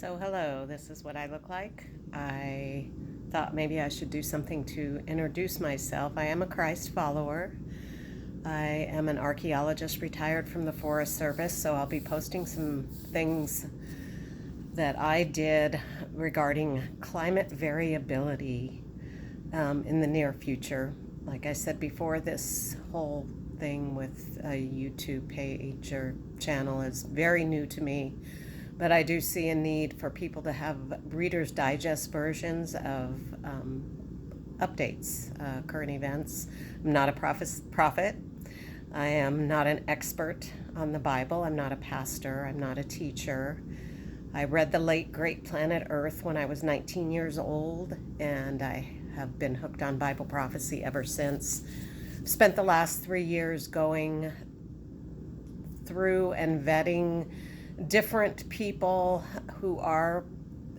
So hello, this is what I look like. I thought maybe I should do something to introduce myself. I am a Christ follower. I am an archaeologist retired from the Forest Service, so I'll be posting some things that I did regarding climate variability in the near future. Like I said before, this whole thing with a YouTube page or channel is very new to me. But I do see a need for people to have Reader's Digest versions of updates, current events. I'm not a prophet. I am not an expert on the Bible. I'm not a pastor. I'm not a teacher. I read The Late Great Planet Earth when I was 19 years old, and I have been hooked on Bible prophecy ever since. Spent the last 3 years going through and vetting different people who are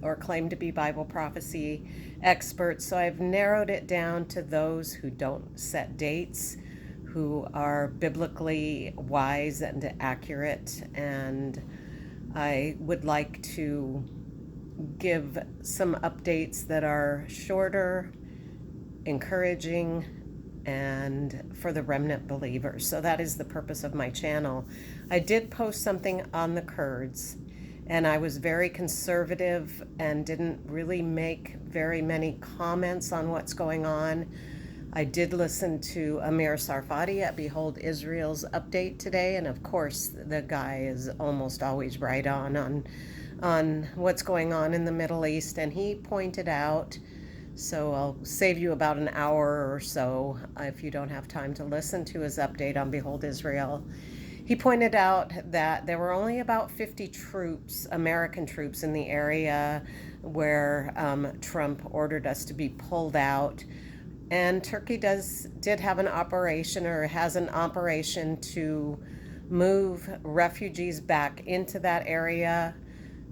or claim to be Bible prophecy experts. So I've narrowed it down to those who don't set dates, who are biblically wise and accurate. And I would like to give some updates that are shorter, encouraging, and for the remnant believers. So that is the purpose of my channel. I did post something on the Kurds, and I was very conservative and didn't really make very many comments on what's going on. I did listen to Amir Sarfati at Behold Israel's update today, and of course the guy is almost always right on what's going on in the Middle East, and he pointed out, so I'll save you about an hour or so if you don't have time to listen to his update on Behold Israel. He pointed out that there were only about 50 troops, American troops, in the area where Trump ordered us to be pulled out. And Turkey did have an operation, or has an operation, to move refugees back into that area.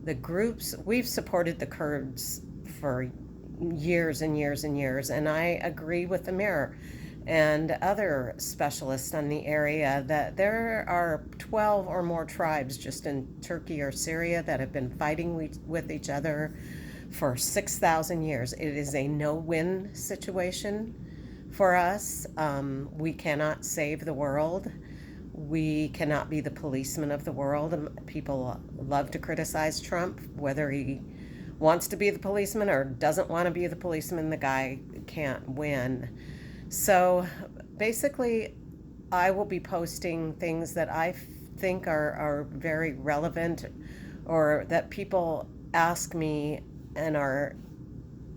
The groups, we've supported the Kurds for years and years and years, and I agree with Amir and other specialists on the area that there are 12 or more tribes just in Turkey or Syria that have been fighting with each other for 6,000 years. It is a no-win situation for us. We cannot save the world. We cannot be the policeman of the world. People love to criticize Trump, whether he wants to be the policeman or doesn't want to be the policeman. The guy can't win. So basically, I will be posting things that I think are very relevant, or that people ask me and are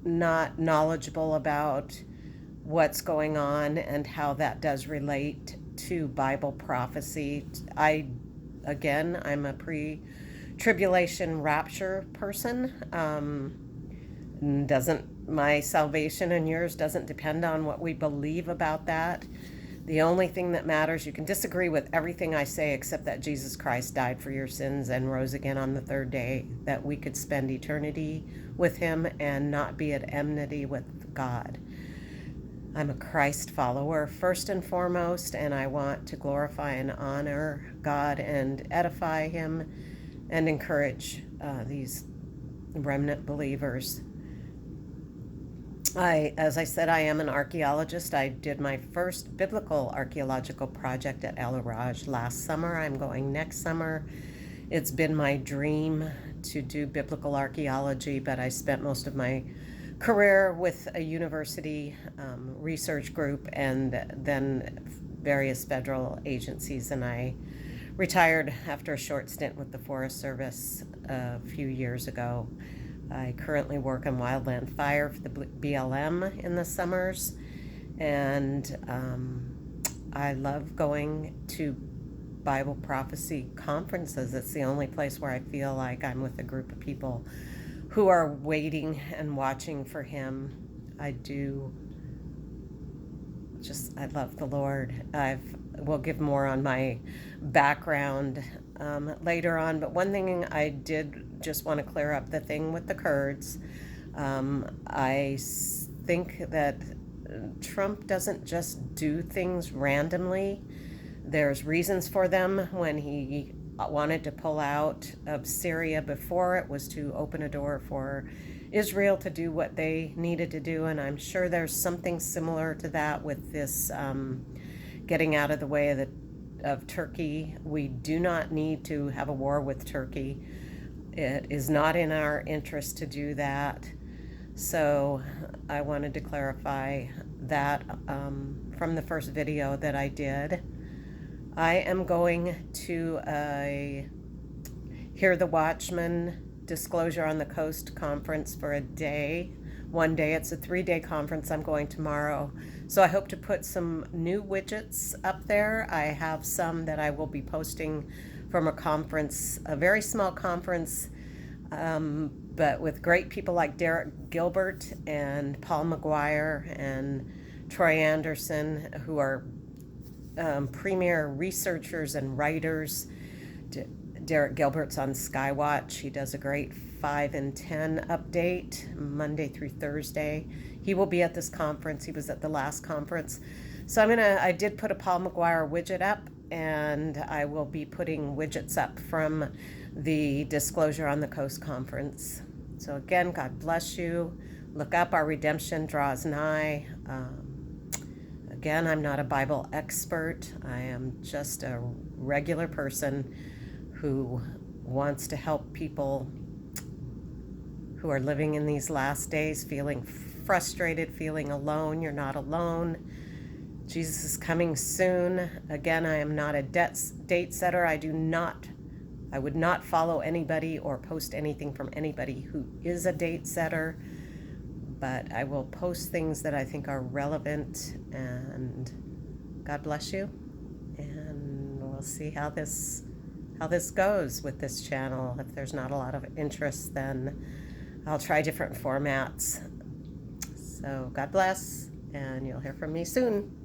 not knowledgeable about what's going on and how that does relate to Bible prophecy. I'm a pre-tribulation rapture person. My salvation and yours doesn't depend on what we believe about that. The only thing that matters, you can disagree with everything I say except that Jesus Christ died for your sins and rose again on the third day, that we could spend eternity with him and not be at enmity with God. I'm a Christ follower first and foremost, and I want to glorify and honor God and edify him and encourage these remnant believers. As I said, I am an archaeologist. I did my first biblical archaeological project at El Araj last summer. I'm going next summer. It's been my dream to do biblical archaeology, but I spent most of my career with a university research group and then various federal agencies, and I retired after a short stint with the Forest Service a few years ago. I currently work on wildland fire for the BLM in the summers, and I love going to Bible prophecy conferences. It's the only place where I feel like I'm with a group of people who are waiting and watching for him. I love the Lord. We'll give more on my background later on, but one thing I did just want to clear up, the thing with the Kurds. I think that Trump doesn't just do things randomly. There's reasons for them. When he wanted to pull out of Syria before. It was to open a door for Israel to do what they needed to do, and I'm sure there's something similar to that with this getting out of the way of Turkey. We do not need to have a war with Turkey. It is not in our interest to do that. So I wanted to clarify that from the first video that I did. I am going to hear the Watchman Disclosure on the Coast conference for a day. One day. It's a 3-day conference. I'm going tomorrow. So I hope to put some new widgets up there. I have some that I will be posting from a conference, a very small conference, but with great people like Derek Gilbert and Paul McGuire and Troy Anderson, who are premier researchers and writers. Derek Gilbert's on Skywatch. He does a great 5 and 10 update Monday through Thursday. He will be at this conference. He was at the last conference. So I did put a Paul McGuire widget up, and I will be putting widgets up from the Disclosure on the Coast conference. So again, God bless you. Look up, our redemption draws nigh. Again, I'm not a Bible expert. I am just a regular person who wants to help people who are living in these last days, feeling frustrated, feeling alone. You're not alone. Jesus is coming soon. Again, I am not a date setter. I would not follow anybody or post anything from anybody who is a date setter, but I will post things that I think are relevant, and God bless you. And we'll see how this goes with this channel. If there's not a lot of interest, then I'll try different formats. So God bless, and you'll hear from me soon.